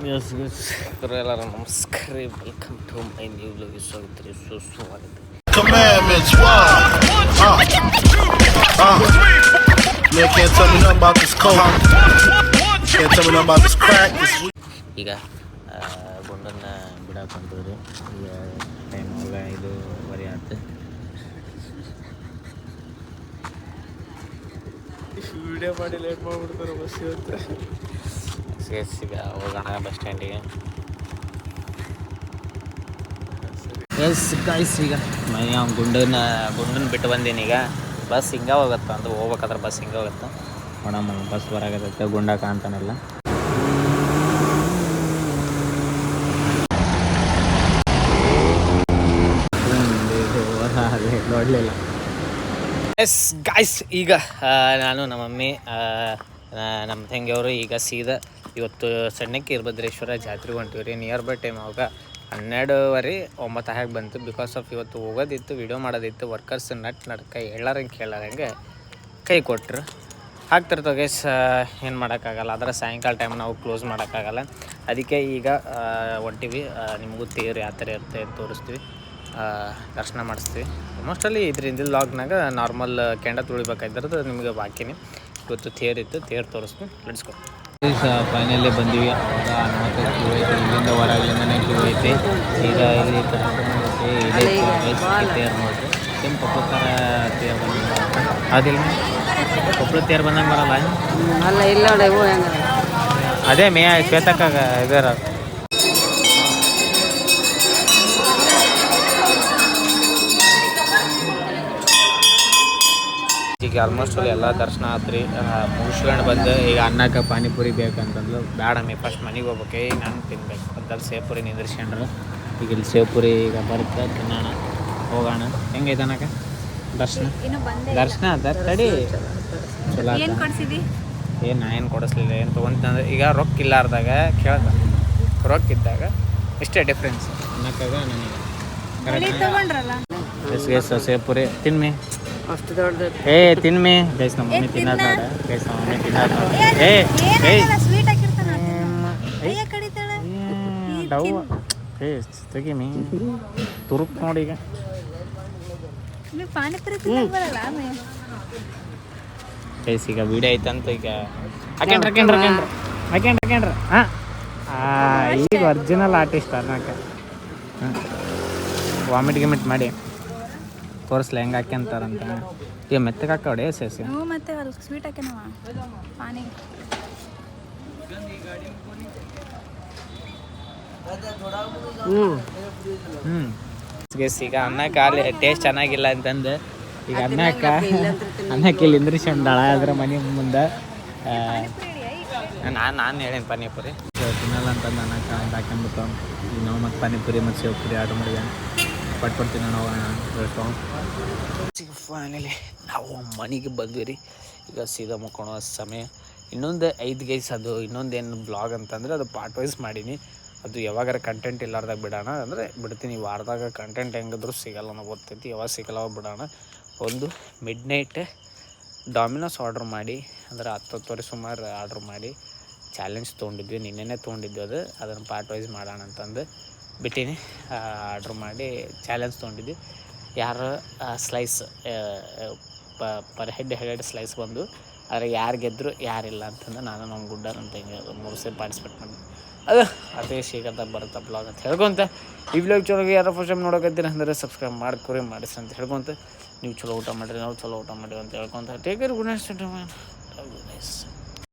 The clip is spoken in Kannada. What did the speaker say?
Yes, yes. Namaskar. Welcome to my new vlog. Swagata. Commandments, why? Man can't tell me nothing about this coke. Can't tell me nothing about this crack. This weed. ಈಗ ಗುಂಡನ್ನ ಬಿಡಕ್ಕೆ ಹೊಂಟಿದ್ರಿ. ಈಗ ಟೈಮ್ ಆಗ 5:30 ಆಯ್ತು. ವಿಡಿಯೋ ಮಾಡಿ ಲೇಟ್ ಮಾಡಿಬಿಡ್ತಾರೆ ಬಸ್ ಇವತ್ತು. ಈಗ ಹೋಗೋಣ ಬಸ್ ಸ್ಟ್ಯಾಂಡಿಗೆ. ಎಸ್ ಗಾಯ್ಸ್, ಈಗ ಮನೆ ಗುಂಡನ್ನ ಬಿಟ್ಟು ಬಂದೀನಿ. ಈಗ ಬಸ್ ಹಿಂಗೆ ಹೋಗುತ್ತೆ ಅಂದ್ರೆ ಹೋಗ್ಬೇಕಾದ್ರೆ ಬಸ್ ಹಿಂಗೆ ಹೋಗುತ್ತೆ. ನೋಡಮ್ಮ ಬಸ್ ಬರಾಗತ್ತೆ, ಗುಂಡ ಕಾಣ್ತಾನಲ್ಲ. ನೋಡಲಿಲ್ಲ. ಎಸ್ ಗಾಯ್ಸ್, ಈಗ ನಾನು ನಮ್ಮ ಮಮ್ಮಿ ನಮ್ಮ ತಂಗಿಯವರು ಈಗ ಸೀದಾ ಇವತ್ತು ಸಣ್ಣಕ್ಕೆ ವೀರಭದ್ರೇಶ್ವರ ಜಾತ್ರೆಗೆ ಹೊಂಟಿವ್ರಿ. ನಿಯರ್ ಬೈ ಟೈಮ್ ಅವಾಗ 12:09 ಹಾಗೆ ಬಂತು. ಬಿಕಾಸ್ ಆಫ್ ಇವತ್ತು ಹೋಗೋದಿತ್ತು, ವಿಡಿಯೋ ಮಾಡೋದಿತ್ತು. ವರ್ಕರ್ಸ್ ನಡ್ಕ ಹೇಳಾರಂಗೆ ಕೇಳಾರಂಗೆ ಕೈ ಕೊಟ್ಟರು. ಹಾಕ್ತಿರ್ತವೆ ಗೈಸ್, ಏನು ಮಾಡೋಕ್ಕಾಗಲ್ಲ. ಅದರ ಸಾಯಂಕಾಲ ಟೈಮ್ ನಾವು ಕ್ಲೋಸ್ ಮಾಡೋಕ್ಕಾಗಲ್ಲ. ಅದಕ್ಕೆ ಈಗ ಹೊಂಟಿವಿ. ನಿಮಗೂ ತೇರು ಯಾವ ಥರ ಇರುತ್ತೆ ಅಂತ ತೋರಿಸ್ತೀವಿ, ದರ್ಶನ ಮಾಡಿಸ್ತೀವಿ. ಆಲ್ಮೋಸ್ಟಲ್ಲಿ ಇದರಿಂದ ಲಾಗ್ನಾಗ ನಾರ್ಮಲ್ ಕೆಂಡ ತುಳಿಬೇಕಾಯ್ತಿರೋದು ನಿಮಗೆ ಬಾಕಿನಿ. ಇವತ್ತು ತೇರಿತ್ತು, ತೇರು ತೋರಿಸ್ತೀವಿ. ನಡೆಸ್ಕೊ. ಫೈನಲಿ ಬಂದೀವಿ. ಅವಾಗ 40 ಕ್ಯೂ ಐತೆ, ಇಲ್ಲಿಂದ ಹೊರಗಲಿಂದನೇ ಕ್ಯೂ ಐತೆ. ಈಗ ಇಲ್ಲಿ ತೇರು ನೋಡ್ರಿ, ಸೇಮ್ ಕೊಪ್ಪಳ ಥರ ತೇರು ಬಂದಂಗೆ ಅದಿಲ್ಲ. ಕೊಪ್ಪಳ ತೇರು ಬಂದಂಗೆ ಬರಲ್ಲ ಅಲ್ಲ, ಇಲ್ಲ ಅದೇ ಮೇ ಶ್ವೇತಕ್ಕಾಗ ಇದರ. ಈಗ ಆಲ್ಮೋಸ್ಟ್ ಅಲ್ಲಿ ಎಲ್ಲ ದರ್ಶನ ಆತ್ರಿ, ಮುಗಿಸ್ಕೊಂಡು ಬಂದು ಈಗ ಅನ್ನಕ್ಕೆ ಪಾನಿಪುರಿ ಬೇಕಂತಂದು ಬೇಡ ಮೇ ಫಸ್ಟ್ ಮನೆಗೆ ಹೋಗ್ಬೇಕು, ಈಗ ನಾನು ತಿನ್ಬೇಕು ಅಂತಲ್ಲಿ ಸೇವ್ಪುರಿ ನಿಂದಿರ್ಸ್ಕೊಂಡ್ರು. ಈಗ ಇಲ್ಲಿ ಸೇವ್ಪುರಿ ಈಗ ಬರುತ್ತೆ, ತಿನ್ನೋಣ, ಹೋಗೋಣ. ಹೆಂಗೈತೆ ಅನ್ನಕ್ಕೆ ದರ್ಶನ ಅದ ತಡಿ ಚಲೋ ಏನು ನಾ ಏನು ಕೊಡಿಸ್ಲಿಲ್ಲ. ಏನು ತೊಗೊಂತಂದ್ರೆ ಈಗ ರೊಕ್ಕ ಇಲ್ಲಾರ್ದಾಗ ಕೇಳ್ದ, ರೊಕ್ಕ ಇದ್ದಾಗ ಇಷ್ಟೇ ಡಿಫ್ರೆನ್ಸ್ ಅನ್ನಕ್ಕಾಗ ನನಗೆ ಕರೆಕ್ಟ್. ಸೇವ್ಪುರಿ ತಿನ್ಮಿ ಅಷ್ಟು ದೊಡ್ಡದು. ತಿನ್ಮಿ ಗೈಸ್, ನಮ್ಮ ಮಮ್ಮಿ ತಿನ್ನೋದು ನೋಡ. ಗೈಸ್, ನಮ್ಮ ಮಮ್ಮಿ ತಿನ್ನೋದು ನೋಡ. ಡವ್ ತೆಗಿಮಿ ತುರುಕ್ ನೋಡಿ. ಈಗ ಗೈಸ್, ಈಗ ವಿಡಿಯೋ ಐತಂತ ಈಗ ಹಾಕ್ಯಂಡ್ರ ಹಾಂ. ಈಗ ಒರಿಜಿನಲ್ ಆರ್ಟಿಸ್ಟ್ ಅನ್ನಕ್ಕೆ ವಾಮಿಟ್ ಗಿಮಿಟ್ ಮಾಡಿ ತೋರಿಸ್ಲ ಹೆಂಗೆ ಹಾಕ್ಯಂತಾರಂತ. ಈಗ ಮೆತ್ತಗೆ ಹಾಕವಡೆ ಸೇಸಿ ಮತ್ತೆ ಸ್ವೀಟ್ ಹಾಕ್ಯನವ ಪಾನಿ. ಈಗ ಅನ್ನಕ್ಕೆ ಅಲ್ಲಿ ಟೇಸ್ಟ್ ಚೆನ್ನಾಗಿಲ್ಲ ಅಂತಂದು ಈಗ ಅನ್ನಕ್ಕೆ ಇಲ್ಲಿ ಇಂದ್ರಿಸ್ಕೊಂಡಾಳ ಅದ್ರ ಮನೆ ಮುಂದೆ. ನಾನು ಹೇಳೇನು ಪಾನಿಪುರಿ ತಿನ್ನಲ್ಲ ಅಂತಂದು ಅನ್ನಕ್ಕೆ ಅಂತ ಹಾಕ್ಯಂಬಿಟ್ಟು ಈಗ ನಾವು ಮತ್ತು ಪಾನಿಪುರಿ ಮತ್ತು ಸೇವ್ಪುರಿ ಆರ್ಡ್ರ್ ಮಾಡಿದೆ. ಪಟ್ಕೊಡ್ತೀನಿ ನಾವು ಫೈನಲಿ ನಾವು ಮನೆಗೆ ಬಂದ್ವಿ ರೀ. ಈಗ ಸೀದಾ ಮುಕ್ಕೊಳೋ ಸಮಯ. ಇನ್ನೊಂದು 5 ಗೈಸ್, ಅದು ಇನ್ನೊಂದೇನು ಬ್ಲಾಗ್ ಅಂತಂದರೆ ಅದು ಪಾರ್ಟ್ ವೈಸ್ ಮಾಡೀನಿ. ಅದು ಯಾವಾಗಾರ ಕಂಟೆಂಟ್ ಇಲ್ಲಾರ್ದಾಗ ಬಿಡೋಣ ಅಂದರೆ ಬಿಡ್ತೀನಿ. ವಾರದಾಗ ಕಂಟೆಂಟ್ ಹೆಂಗಿದ್ರು ಸಿಗಲ್ಲ, ನಾವು ಗೊತ್ತೈತಿ. ಯಾವಾಗ ಸಿಗಲ್ಲ ಬಿಡೋಣ. ಒಂದು ಮಿಡ್ನೈಟ್ ಡಾಮಿನೋಸ್ ಆರ್ಡ್ರ್ ಮಾಡಿ, ಅಂದರೆ 10 ಸುಮಾರು ಆರ್ಡ್ರ್ ಮಾಡಿ ಚಾಲೆಂಜ್ ತೊಗೊಂಡಿದ್ವಿ. ನಿನ್ನೆ ತೊಗೊಂಡಿದ್ವಿ. ಅದನ್ನು ಪಾರ್ಟ್ ವೈಸ್ ಮಾಡೋಣ ಅಂತಂದು ಬಿಟ್ಟೀನಿ. ಆರ್ಡ್ರ್ ಮಾಡಿ ಚಾಲೆಂಜ್ ತೊಗೊಂಡಿದ್ವಿ. ಯಾರು ಸ್ಲೈಸ್ ಪರ್ ಹೆಡ್ ಸ್ಲೈಸ್ ಬಂದು, ಆದರೆ ಯಾರು ಗೆದ್ದರು ಯಾರಿಲ್ಲ ಅಂತಂದು ನಾನು ನಮ್ಮ ಗುಡ್ಡ ನಮ್ಮ ತಂಗಿ 3 ಸೇರಿ ಪಾರ್ಟಿಸಿಪೇಟ್ ಮಾಡಿ ಅದೇ ಶೀಘ್ರದಾಗ ಬರುತ್ತೆ ಬ್ಲಾಗ್ ಅಂತ ಹೇಳ್ಕೊಂತ, ಈ ಬ್ಲಾಗ್ ಚಲೋ ಯಾರೋ ಫಸ್ಟ್ ಟೈಮ್ ನೋಡೋಕತ್ತೀರ ಅಂದರೆ ಸಬ್ಸ್ಕ್ರೈಬ್ ಮಾಡಿಕೊರಿ ಮಾಡಿಸಿ ಅಂತ ಹೇಳ್ಕೊಂತ, ನೀವು ಚಲೋ ಊಟ ಮಾಡಿರಿ, ನಾವು ಚಲೋ ಊಟ ಮಾಡಿರಿ ಅಂತ ಹೇಳ್ಕೊಂತ ಟೇಕ್ ಕೇರ್. Good night.